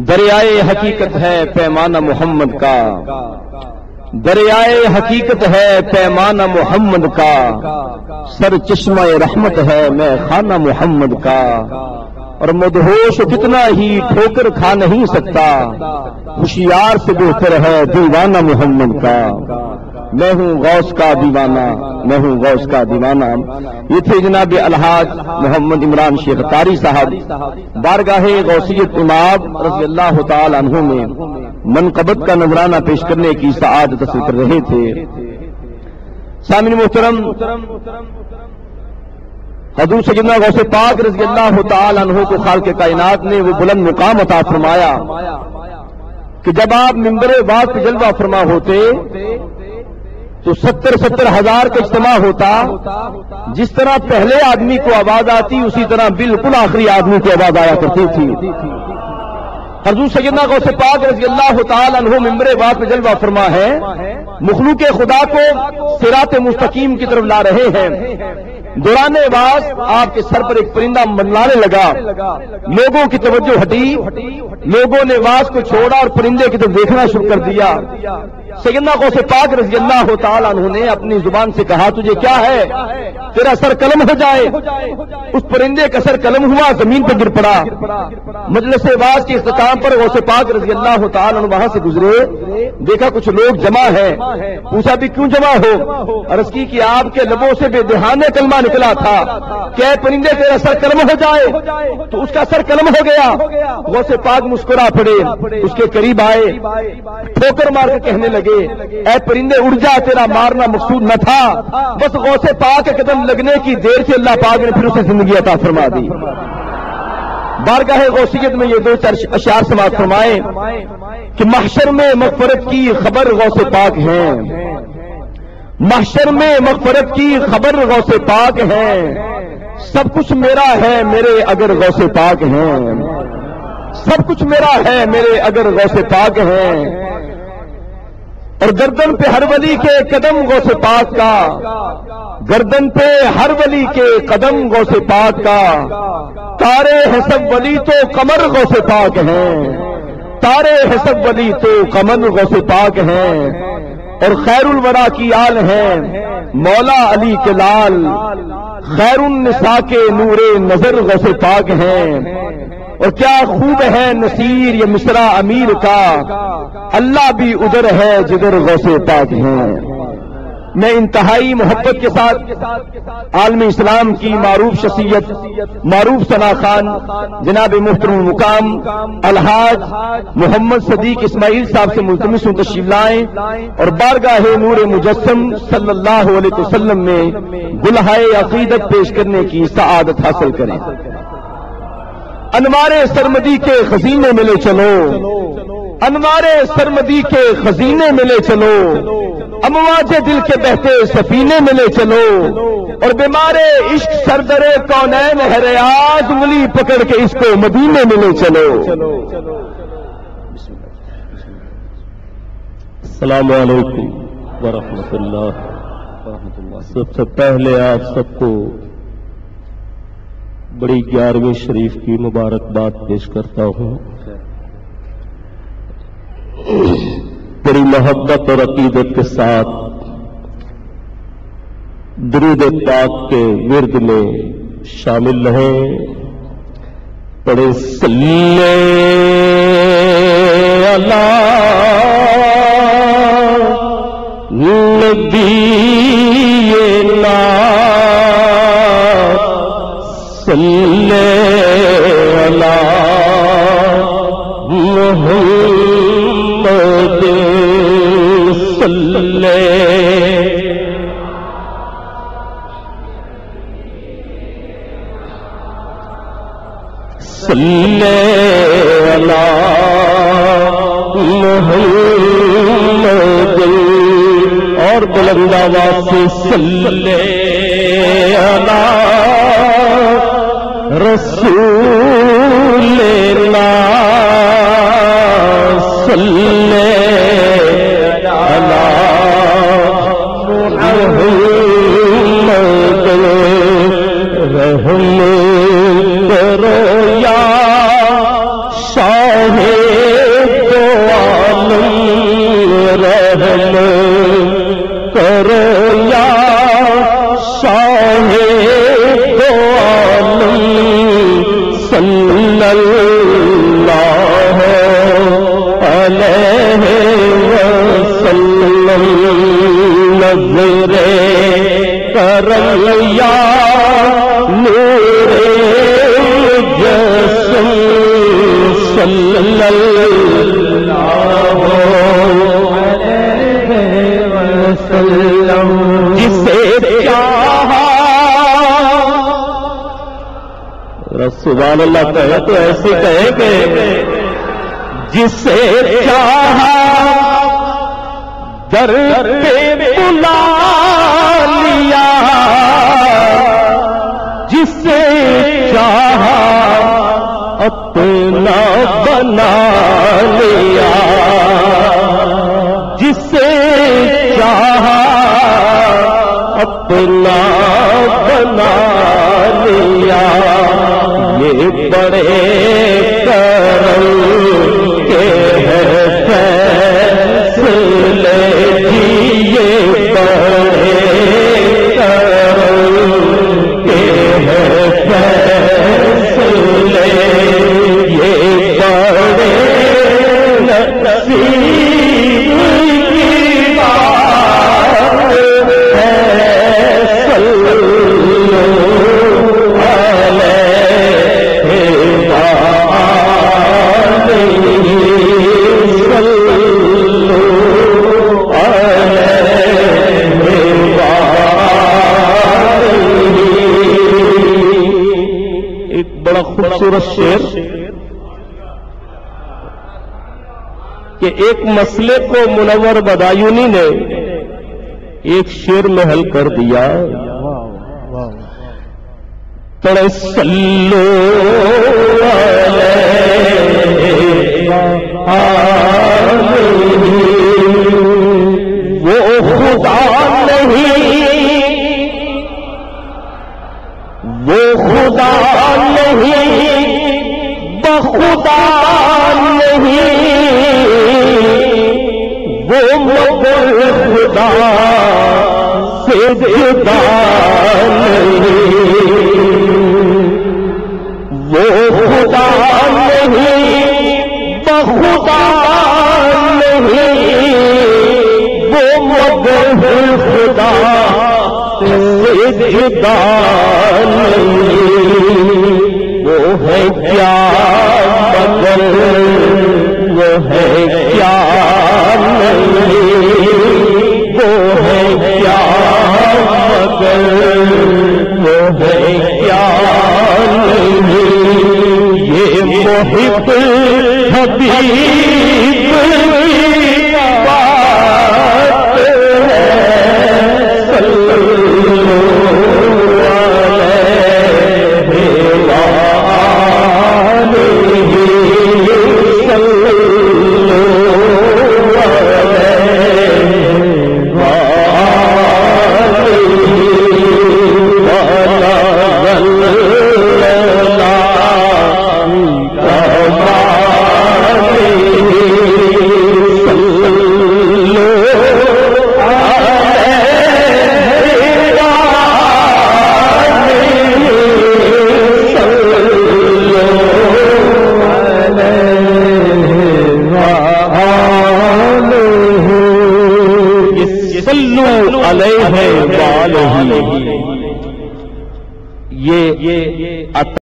دریائے حقیقت ہے پیمانہ محمد کا، دریائے حقیقت ہے پیمانہ محمد کا، سر چشمہ رحمت ہے میں خانہ محمد کا، اور مدہوش کتنا ہی ٹھوکر کھا نہیں سکتا، ہوشیار سے بہتر ہے دیوانہ محمد کا۔ میں ہوں غوث کا دیوانہ، میں ہوں غوث کا دیوانہ۔ یہ تھے جناب الحاج محمد عمران شیخ طاری صاحب، بارگاہ غوثیت امام رضی اللہ تعالی عنہ میں منقبت کا نذرانہ پیش کرنے کی سعادت حاصل کر رہے تھے۔ سامعین محترم، حضور سیدنا غوث پاک رضی اللہ تعالی عنہ کو خالق کائنات نے وہ بلند مقام عطا فرمایا کہ جب آپ منبر واز پہ جلوہ فرما ہوتے تو 70 ہزار کا اجتماع ہوتا، جس طرح پہلے آدمی کو آواز آتی اسی طرح بالکل آخری آدمی کو آواز آیا کرتی تھی۔ حضور سیدنا غوث پاک رضی اللہ تعالی عنہ منبر واز پہ جلوہ فرما ہے، مخلوق خدا کو صراط مستقیم کی طرف لا رہے ہیں۔ دوران واز آپ کے سر پر ایک پرندہ منڈلانے لگا، لوگوں کی توجہ ہٹی، لوگوں نے واز کو چھوڑا اور پرندے کی طرف دیکھنا شروع کر دیا۔ سیدنا غوث پاک رضی اللہ تعالی عنہ نے اپنی زبان سے کہا تجھے کیا ہے، تیرا سر قلم ہو جائے۔ اس پرندے کا سر قلم ہوا، زمین پر گر پڑا۔ مجلس واز کے اختتام پر غوث پاک رضی اللہ تعالی عنہ وہاں سے گزرے، دیکھا کچھ لوگ جمع ہیں، پوچھا بھی کیوں جمع ہو؟ عرض کی کہ آپ کے لبوں سے بے دہانہ کلمہ نکلا تھا کہ اے پرندے تیرا سر قلم ہو جائے، تو اس کا سر قلم ہو گیا۔ غوث پاک مسکرا پڑے، اس کے قریب آئے، ٹھوکر مار کے کہنے لگے اے پرندے اڑ جا، تیرا مارنا مقصود نہ تھا، بس غوث پاک کے قدم لگنے کی دیر سے اللہ پاک نے پھر اسے زندگی عطا فرما دی۔ بارگاہ غوثیت میں یہ 2-4 اشعار سماعت فرمائے کہ محشر میں مغفرت کی خبر غوث پاک ہیں، محشر میں مغفرت کی خبر غوث پاک ہیں، سب کچھ میرا ہے میرے اگر غوث پاک ہیں، سب کچھ میرا ہے میرے اگر غوث پاک ہیں، اور گردن پہ ہر ولی کے قدم غوث پاک کا، گردن پہ ہر ولی کے قدم غوث پاک کا، تارے ہے سب ولی تو قمر غوث پاک ہیں، تارے ہے سب ولی تو قمر غوث پاک ہیں، اور خیر الورا کی آل ہیں مولا علی کے لال، خیر النساء کے نور نظر غوث پاک ہیں، اور کیا خوب ہے نصیر یہ مصرع امیر کا، اللہ بھی ادھر ہے جدھر غوث پاک ہیں۔ میں انتہائی محبت کے ساتھ عالم اسلام کی معروف شخصیت، معروف ثنا خان جناب محترم مقام الحاج محمد صدیق اسماعیل صاحب سے ملتمس ہوں تشریف لائیں اور بارگاہ نور مجسم صلی اللہ علیہ وسلم میں گلہائے عقیدت پیش کرنے کی سعادت حاصل کریں۔ انوار سرمدی کے خزینے میں لے چلو، انوار سرمدی کے خزینے میں لے چلو، امواج دل کے بہتے سفینے میں لے چلو، اور بیمار عشق سردر کونین ہے ریاض، انگلی پکڑ کے اس کو مدینے میں لے چلو۔ السلام علیکم ورحمۃ اللہ۔ سب سے پہلے آپ سب کو بڑی 11ویں شریف کی مبارکباد پیش کرتا ہوں۔ بڑی محبت اور عقیدت کے ساتھ درود پاک کے ورد میں شامل رہیں۔ پڑھے صلی علی نبینا صلی علی محمد صلی علی محمد، اور بلند آواز سے صلی علی رسول اللہ صلی علی محمد، رحم کرو یا شاہ عالم رحم کرو یا شاہ دو عالم صلی اللہ علیہ وسلم نظر کرم یا نور جسم صلی اللہ علیہ وسلم جسے چاہا سبحان اللہ کہے تو ایسے کہے کہ جسے چاہا در پہ بلا لیا جسے چاہا اپنا بنا لیا جسے چاہا اپنا بنا لیا یہ بڑے کرم کے ہیں فیصلے جی یہ بڑے کرم کے ہیں فیصلے یہ بڑے نصیب کی بات ہے صلی خوبصورت شعر کہ ایک مسئلے کو منور بدایونی نے ایک شعر میں حل کر دیا تڑے صلو علیہ وہ خدا نہیں وہ خدا نہیں بخدا نہیں وہ مگر خدا سے جدا نہیں وہ خدا نہیں بخدا نہیں وہ مگر خدا جدا نہیں وہ ہے کیا مگر وہ ہے کیا نہیں وہ ہے کیا مگر وہ ہے کیا نہیں یہ محب حبیب کی بات ہے یہ